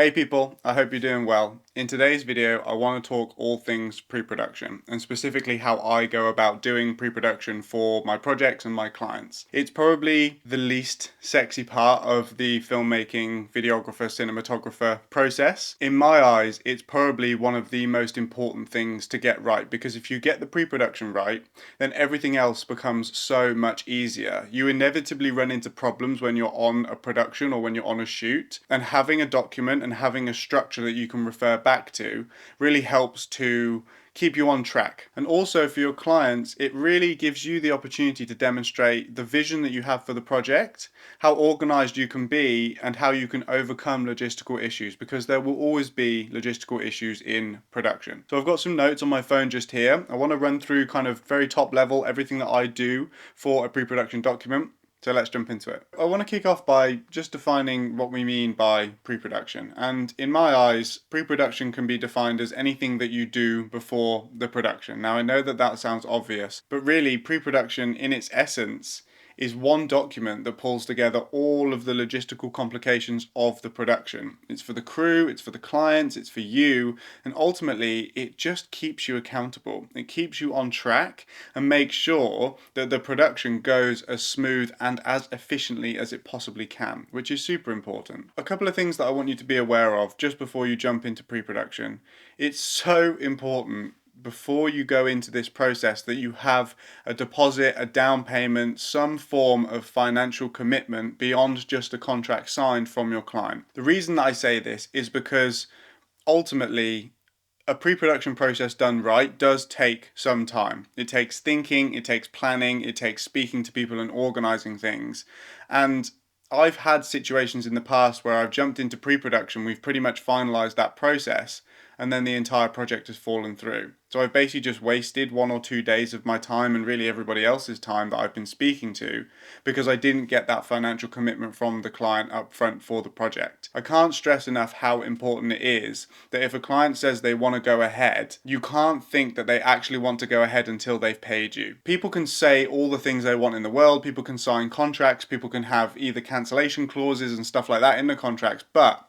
Hey people, I hope you're doing well. In today's video, I want to talk all things pre-production and specifically how I go about doing pre-production for my projects and my clients. It's probably the least sexy part of the filmmaking, videographer, cinematographer process. In my eyes, it's probably one of the most important things to get right because if you get the pre-production right, then everything else becomes so much easier. You inevitably run into problems when you're on a production or when you're on a shoot, and having a document and having a structure that you can refer back to really helps to keep you on track. And also for your clients, it really gives you the opportunity to demonstrate the vision that you have for the project, how organized you can be, and how you can overcome logistical issues, because there will always be logistical issues in production. So I've got some notes on my phone just here. I want to run through kind of very top level everything that I do for a pre-production document. So let's jump into it. I want to kick off by just defining what we mean by pre-production. And in my eyes, pre-production can be defined as anything that you do before the production. Now, I know that that sounds obvious, but really pre-production in its essence is one document that pulls together all of the logistical complications of the production. It's for the crew, it's for the clients, it's for you, and ultimately it just keeps you accountable. It keeps you on track and makes sure that the production goes as smooth and as efficiently as it possibly can, which is super important. A couple of things that I want you to be aware of just before you jump into pre-production. It's so important before you go into this process that you have a deposit, a down payment, some form of financial commitment beyond just a contract signed from your client. The reason that I say this is because ultimately a pre-production process done right does take some time. It takes thinking, it takes planning, it takes speaking to people and organizing things. And I've had situations in the past where I've jumped into pre-production, we've pretty much finalized that process, and then the entire project has fallen through. So I've basically just wasted 1 or 2 days of my time and really everybody else's time that I've been speaking to because I didn't get that financial commitment from the client up front for the project. I can't stress enough how important it is that if a client says they want to go ahead, you can't think that they actually want to go ahead until they've paid you. People can say all the things they want in the world, people can sign contracts, people can have either cancellation clauses and stuff like that in the contracts, but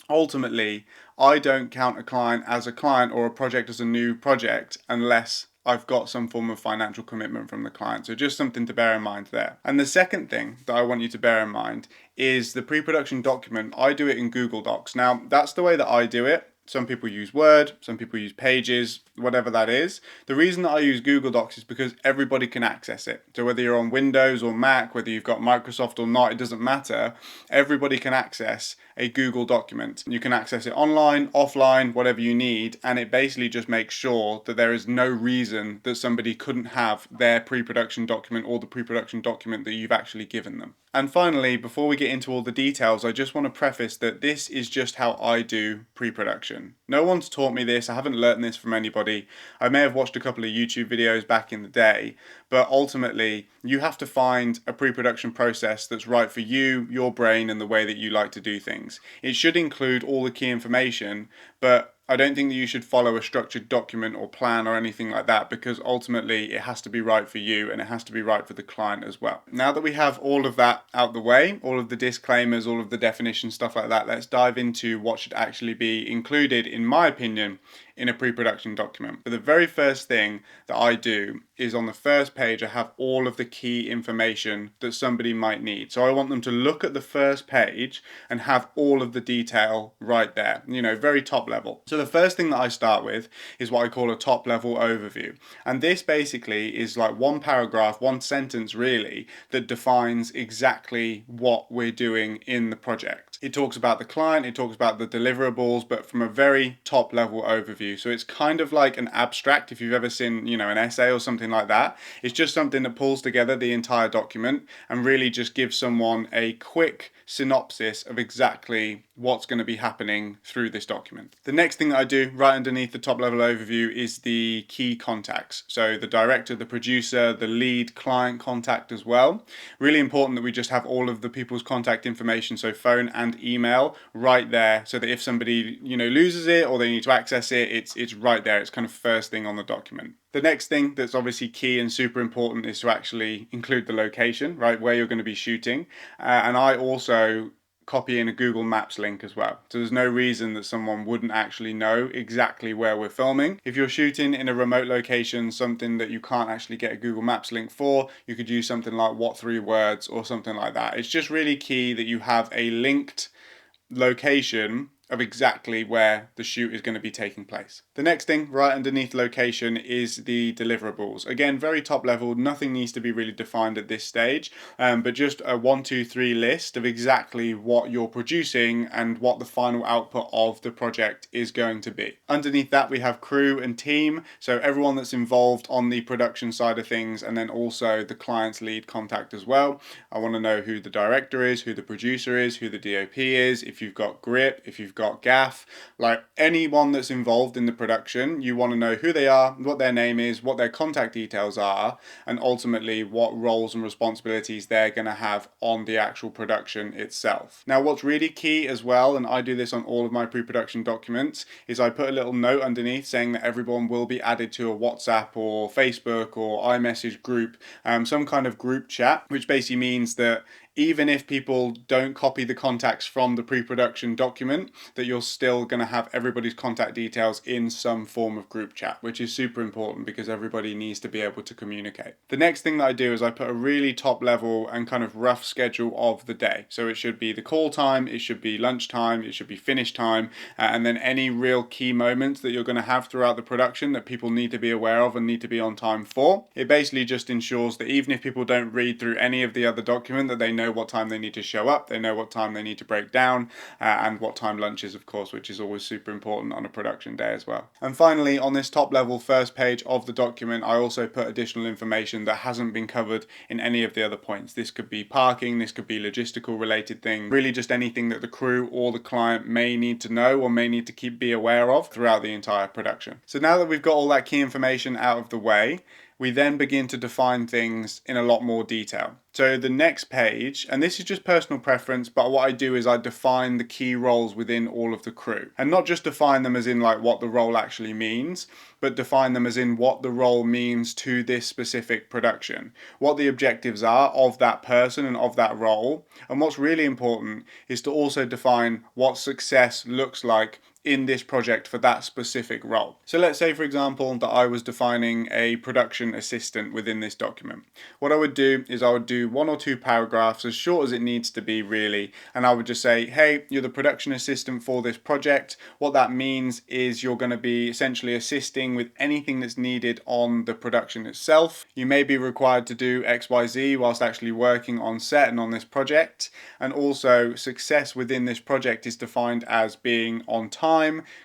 ultimately, I don't count a client as a client or a project as a new project unless I've got some form of financial commitment from the client. So just something to bear in mind there. And the second thing that I want you to bear in mind is the pre-production document. I do it in Google Docs. Now, that's the way that I do it. Some people use Word, some people use Pages, whatever that is. The reason that I use Google Docs is because everybody can access it. So whether you're on Windows or Mac, whether you've got Microsoft or not, it doesn't matter. Everybody can access a Google document. You can access it online, offline, whatever you need, and it basically just makes sure that there is no reason that somebody couldn't have their pre-production document or the pre-production document that you've actually given them. And finally, before we get into all the details, I just want to preface that this is just how I do pre-production. No one's taught me this, I haven't learned this from anybody. I may have watched a couple of YouTube videos back in the day, but ultimately you have to find a pre-production process that's right for you, your brain, and the way that you like to do things. It should include all the key information, but I don't think that you should follow a structured document or plan or anything like that because ultimately it has to be right for you and it has to be right for the client as well. Now that we have all of that out the way, all of the disclaimers, all of the definitions, stuff like that, let's dive into what should actually be included, in my opinion, in a pre-production document. But the very first thing that I do is on the first page I have all of the key information that somebody might need. So I want them to look at the first page and have all of the detail right there, very top level. So the first thing that I start with is what I call a top level overview. And this basically is like one paragraph, one sentence really, that defines exactly what we're doing in the project. It talks about the client, it talks about the deliverables, but from a very top level overview. So it's kind of like an abstract, if you've ever seen, an essay or something like that. It's just something that pulls together the entire document and really just gives someone a quick synopsis of exactly what's going to be happening through this document. The next thing that I do right underneath the top level overview is the key contacts. So the director, the producer, the lead client contact as well. Really important that we just have all of the people's contact information, so phone and email right there, so that if somebody loses it or they need to access it, it's right there. It's kind of first thing on the document. The next thing that's obviously key and super important is to actually include the location, right, where you're going to be shooting. And I also copy in a Google Maps link as well. So there's no reason that someone wouldn't actually know exactly where we're filming. If you're shooting in a remote location, something that you can't actually get a Google Maps link for, you could use something like What Three Words or something like that. It's just really key that you have a linked location of exactly where the shoot is going to be taking place. The next thing right underneath location is the deliverables. Again, very top level, nothing needs to be really defined at this stage, but just a 1, 2, 3 list of exactly what you're producing and what the final output of the project is going to be. Underneath that we have crew and team, so everyone that's involved on the production side of things, and then also the client's lead contact as well. I want to know who the director is, who the producer is, who the DOP is, if you've got grip, if you've got gaff, like anyone that's involved in the production, you want to know who they are, what their name is, what their contact details are, and ultimately what roles and responsibilities they're going to have on the actual production itself. Now, what's really key as well, and I do this on all of my pre-production documents, is I put a little note underneath saying that everyone will be added to a WhatsApp or Facebook or iMessage group, some kind of group chat, which basically means that even if people don't copy the contacts from the pre-production document, that you're still going to have everybody's contact details in some form of group chat, which is super important because everybody needs to be able to communicate. The next thing that I do is I put a really top level and kind of rough schedule of the day. So it should be the call time, it should be lunch time, it should be finish time, and then any real key moments that you're going to have throughout the production that people need to be aware of and need to be on time for. It basically just ensures that even if people don't read through any of the other document, that they know what time they need to show up, they know what time they need to break down, and what time lunch is, of course, which is always super important on a production day as well. And finally, on this top level first page of the document, I also put additional information that hasn't been covered in any of the other points. This could be parking, this could be logistical related things, really just anything that the crew or the client may need to know or may need to be aware of throughout the entire production. So now that we've got all that key information out of the way, we then begin to define things in a lot more detail. So the next page, and this is just personal preference, but what I do is I define the key roles within all of the crew. And not just define them as in like what the role actually means, but define them as in what the role means to this specific production, what the objectives are of that person and of that role. And what's really important is to also define what success looks like in this project for that specific role. So let's say, for example, that I was defining a production assistant within this document. What I would do is I would do 1 or 2 paragraphs, as short as it needs to be really, and I would just say, hey, you're the production assistant for this project. What that means is you're going to be essentially assisting with anything that's needed on the production itself. You may be required to do XYZ whilst actually working on set and on this project, and also success within this project is defined as being on time,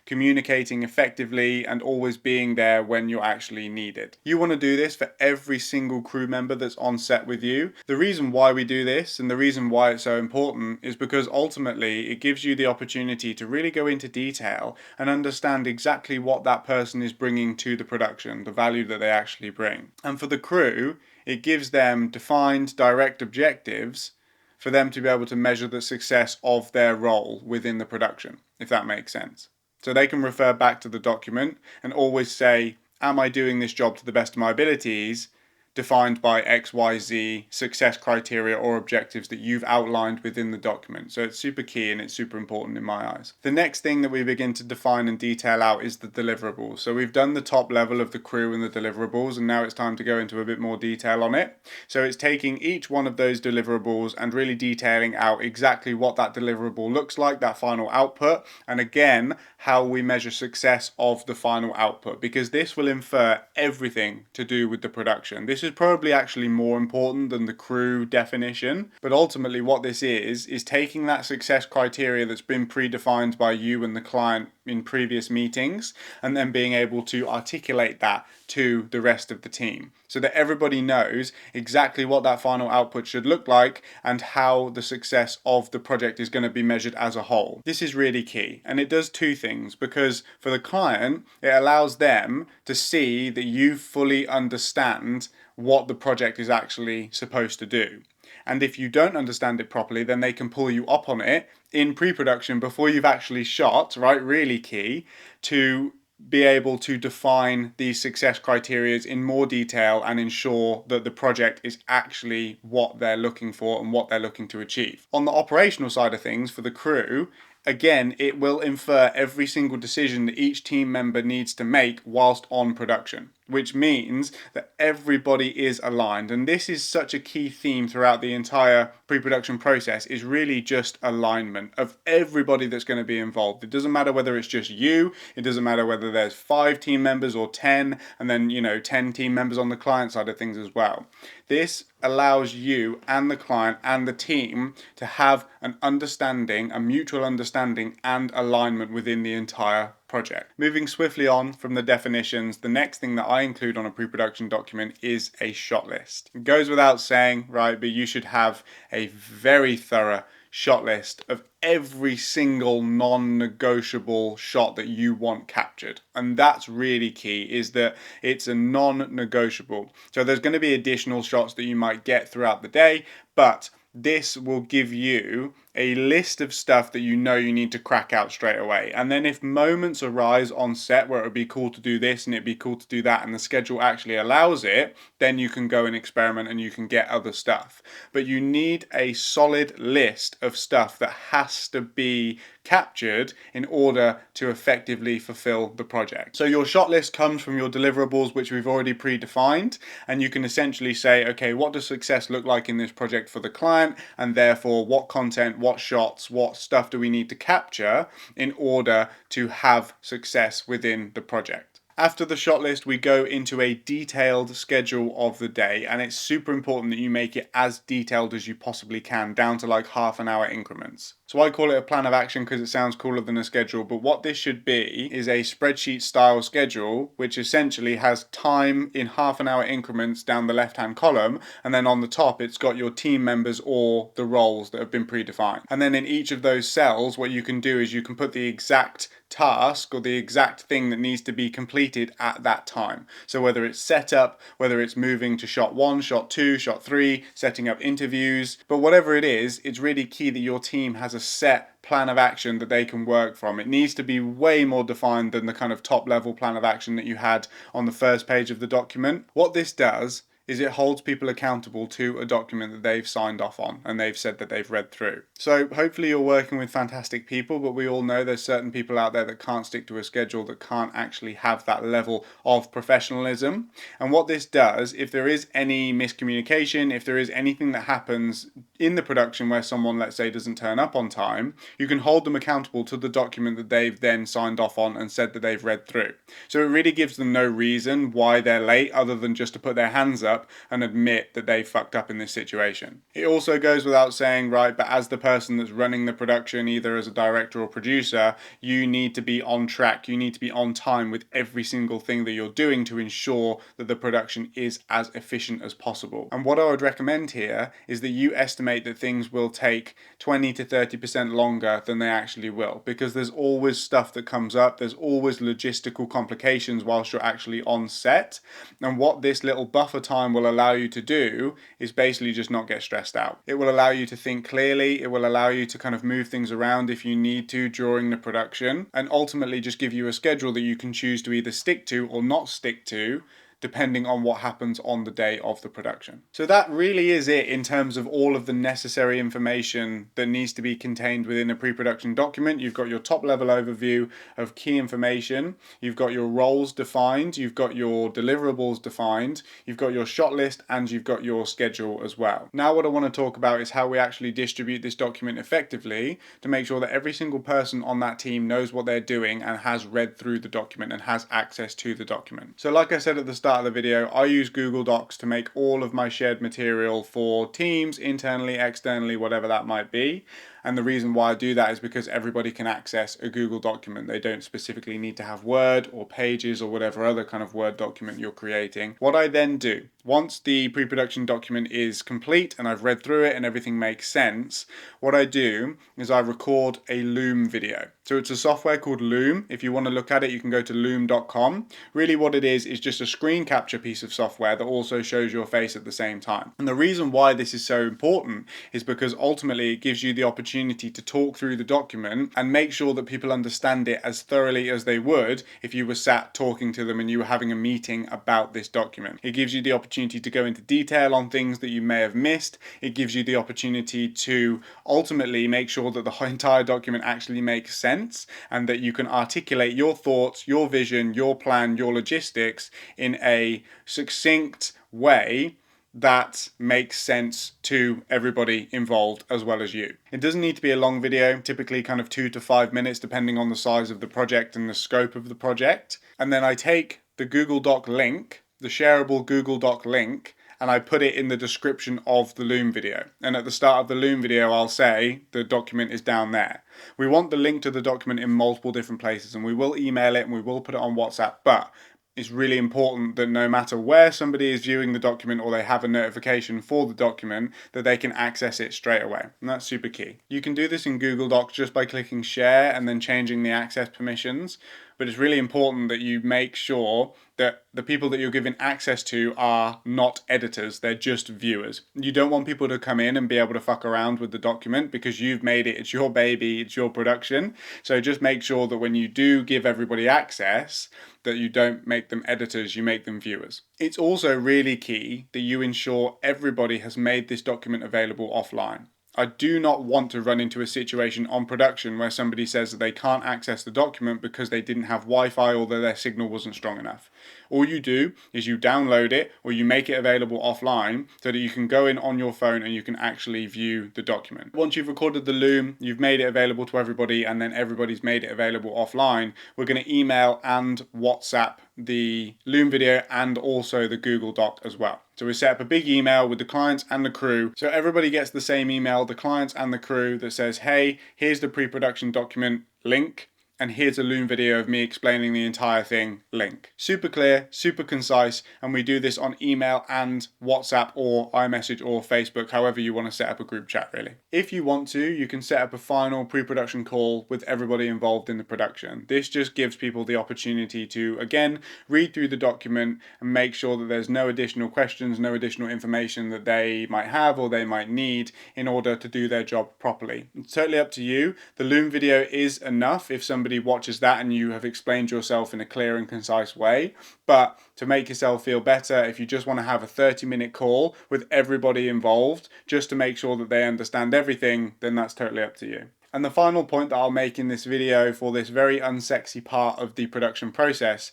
communicating effectively, and always being there when you're actually needed. You want to do this for every single crew member that's on set with you. The reason why we do this and the reason why it's so important is because ultimately it gives you the opportunity to really go into detail and understand exactly what that person is bringing to the production, the value that they actually bring. And for the crew, it gives them defined direct objectives for them to be able to measure the success of their role within the production, if that makes sense. So they can refer back to the document and always say, am I doing this job to the best of my abilities, defined by XYZ success criteria or objectives that you've outlined within the document. So it's super key and it's super important in my eyes. The next thing that we begin to define and detail out is the deliverables. So we've done the top level of the crew and the deliverables, and now it's time to go into a bit more detail on it. So it's taking each one of those deliverables and really detailing out exactly what that deliverable looks like, that final output, and again, how we measure success of the final output, because this will infer everything to do with the production. This is probably actually more important than the crew definition, but ultimately what this is taking that success criteria that's been predefined by you and the client in previous meetings, and then being able to articulate that to the rest of the team so that everybody knows exactly what that final output should look like and how the success of the project is going to be measured as a whole. This is really key, and it does two things, because for the client, it allows them to see that you fully understand what the project is actually supposed to do. And if you don't understand it properly, then they can pull you up on it in pre-production before you've actually shot, right? Really key to be able to define these success criteria in more detail and ensure that the project is actually what they're looking for and what they're looking to achieve. On the operational side of things, for the crew, again, it will infer every single decision that each team member needs to make whilst on production, which means that everybody is aligned. And this is such a key theme throughout the entire pre-production process, is really just alignment of everybody that's going to be involved. It doesn't matter whether it's just you, it doesn't matter whether there's 5 team members or 10, and then 10 team members on the client side of things as well. This allows you and the client and the team to have an understanding, a mutual understanding and alignment within the entire project. Moving swiftly on from the definitions, the next thing that I include on a pre-production document is a shot list. It goes without saying, right, but you should have a very thorough shot list of every single non-negotiable shot that you want captured. And that's really key, is that it's a non-negotiable. So there's going to be additional shots that you might get throughout the day, but this will give you a list of stuff that you know you need to crack out straight away. And then if moments arise on set where it would be cool to do this and it'd be cool to do that and the schedule actually allows it, then you can go and experiment and you can get other stuff. But you need a solid list of stuff that has to be captured in order to effectively fulfill the project. So your shot list comes from your deliverables, which we've already predefined, and you can essentially say, okay, what does success look like in this project for the client, and therefore what content, what shots, what stuff do we need to capture in order to have success within the project. After the shot list, we go into a detailed schedule of the day, and it's super important that you make it as detailed as you possibly can, down to like half an hour increments. So I call it a plan of action because it sounds cooler than a schedule, but what this should be is a spreadsheet style schedule, which essentially has time in half an hour increments down the left hand column, and then on the top it's got your team members or the roles that have been predefined. And then in each of those cells, what you can do is you can put the exact task or the exact thing that needs to be completed at that time. So whether it's setup, whether it's moving to shot 1, shot 2, shot 3, setting up interviews, but whatever it is, it's really key that your team has a set plan of action that they can work from. It needs to be way more defined than the kind of top level plan of action that you had on the first page of the document. What this does is it holds people accountable to a document that they've signed off on and they've said that they've read through. So hopefully you're working with fantastic people, but we all know there's certain people out there that can't stick to a schedule, that can't actually have that level of professionalism. And what this does, if there is any miscommunication, if there is anything that happens in the production where someone, let's say, doesn't turn up on time, you can hold them accountable to the document that they've then signed off on and said that they've read through. So it really gives them no reason why they're late other than just to put their hands up and admit that they fucked up in this situation. It also goes without saying, right, but as the person that's running the production, either as a director or producer, you need to be on track, you need to be on time with every single thing that you're doing to ensure that the production is as efficient as possible. And what I would recommend here is that you estimate that things will take 20 to 30% longer than they actually will, because there's always stuff that comes up, there's always logistical complications whilst you're actually on set, and what this little buffer time will allow you to do is basically just not get stressed out. It will allow you to think clearly, it will allow you to kind of move things around if you need to during the production, and ultimately just give you a schedule that you can choose to either stick to or not stick to, depending on what happens on the day of the production. So that really is it in terms of all of the necessary information that needs to be contained within a pre-production document. You've got your top level overview of key information, you've got your roles defined, you've got your deliverables defined, you've got your shot list, and you've got your schedule as well. Now what I want to talk about is how we actually distribute this document effectively to make sure that every single person on that team knows what they're doing and has read through the document and has access to the document. So like I said at the start of the video, I use Google Docs to make all of my shared material for teams, internally, externally, whatever that might be. And the reason why I do that is because everybody can access a Google document. They don't specifically need to have Word or Pages or whatever other kind of Word document you're creating. What I then do Once the pre-production document is complete and I've read through it and everything makes sense, what I do is I record a Loom video. So it's a software called Loom. If you want to look at it, you can go to loom.com. Really what it is just a screen capture piece of software that also shows your face at the same time. And the reason why this is so important is because ultimately it gives you the opportunity to talk through the document and make sure that people understand it as thoroughly as they would if you were sat talking to them and you were having a meeting about this document. It gives you the opportunity to go into detail on things that you may have missed. It gives you the opportunity to ultimately make sure that the entire document actually makes sense and that you can articulate your thoughts, your vision, your plan, your logistics in a succinct way that makes sense to everybody involved as well as you. It doesn't need to be a long video, typically kind of 2 to 5 minutes depending on the size of the project and the scope of the project. And then I take the Google Doc link, the shareable Google Doc link, and I put it in the description of the Loom video. And at the start of the Loom video, I'll say the document is down there. We want the link to the document in multiple different places, and we will email it and we will put it on WhatsApp, but it's really important that no matter where somebody is viewing the document or they have a notification for the document, that they can access it straight away. And that's super key. You can do this in Google Docs just by clicking share and then changing the access permissions. But it's really important that you make sure that the people that you're giving access to are not editors, they're just viewers. You don't want people to come in and be able to fuck around with the document because you've made it, it's your baby, it's your production. So just make sure that when you do give everybody access, that you don't make them editors, you make them viewers. It's also really key that you ensure everybody has made this document available offline. I do not want to run into a situation on production where somebody says that they can't access the document because they didn't have Wi-Fi or that their signal wasn't strong enough. All you do is you download it or you make it available offline so that you can go in on your phone and you can actually view the document. Once you've recorded the Loom, you've made it available to everybody and then everybody's made it available offline, we're going to email and WhatsApp the Loom video and also the Google Doc as well. So we set up a big email with the clients and the crew. So everybody gets the same email, the clients and the crew, that says, hey, here's the pre-production document link. And here's a Loom video of me explaining the entire thing link. Super clear, super concise, and we do this on email and WhatsApp or iMessage or Facebook, however you want to set up a group chat really. If you want to, you can set up a final pre-production call with everybody involved in the production. This just gives people the opportunity to, again, read through the document and make sure that there's no additional questions, no additional information that they might have or they might need in order to do their job properly. It's totally up to you. The Loom video is enough if somebody watches that and you have explained yourself in a clear and concise way. But to make yourself feel better, if you just want to have a 30-minute call with everybody involved just to make sure that they understand everything, then that's totally up to you. And the final point that I'll make in this video for this very unsexy part of the production process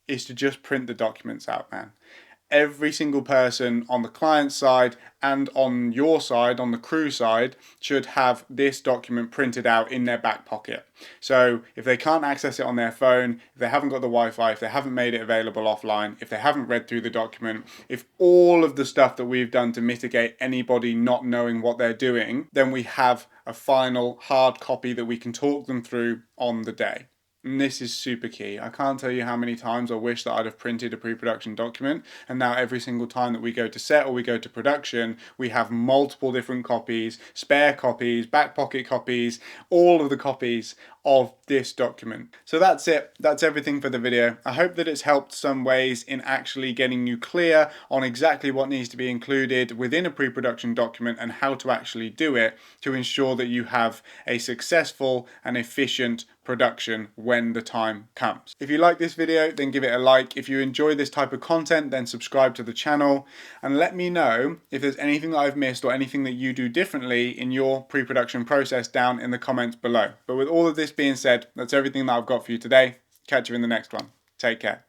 is to just print the documents out, man. Every single person on the client side and on your side, on the crew side, should have this document printed out in their back pocket. So if they can't access it on their phone, if they haven't got the Wi-Fi, if they haven't made it available offline, if they haven't read through the document, if all of the stuff that we've done to mitigate anybody not knowing what they're doing, then we have a final hard copy that we can talk them through on the day. And this is super key. I can't tell you how many times I wish that I'd have printed a pre-production document, and now every single time that we go to set or we go to production, we have multiple different copies, spare copies, back pocket copies, all of the copies of this document. So that's it. That's everything for the video. I hope that it's helped some ways in actually getting you clear on exactly what needs to be included within a pre-production document and how to actually do it to ensure that you have a successful and efficient production when the time comes. If you like this video, then give it a like. If you enjoy this type of content, then subscribe to the channel and let me know if there's anything that I've missed or anything that you do differently in your pre-production process down in the comments below. But with all of this being said, that's everything that I've got for you today. Catch you in the next one. Take care.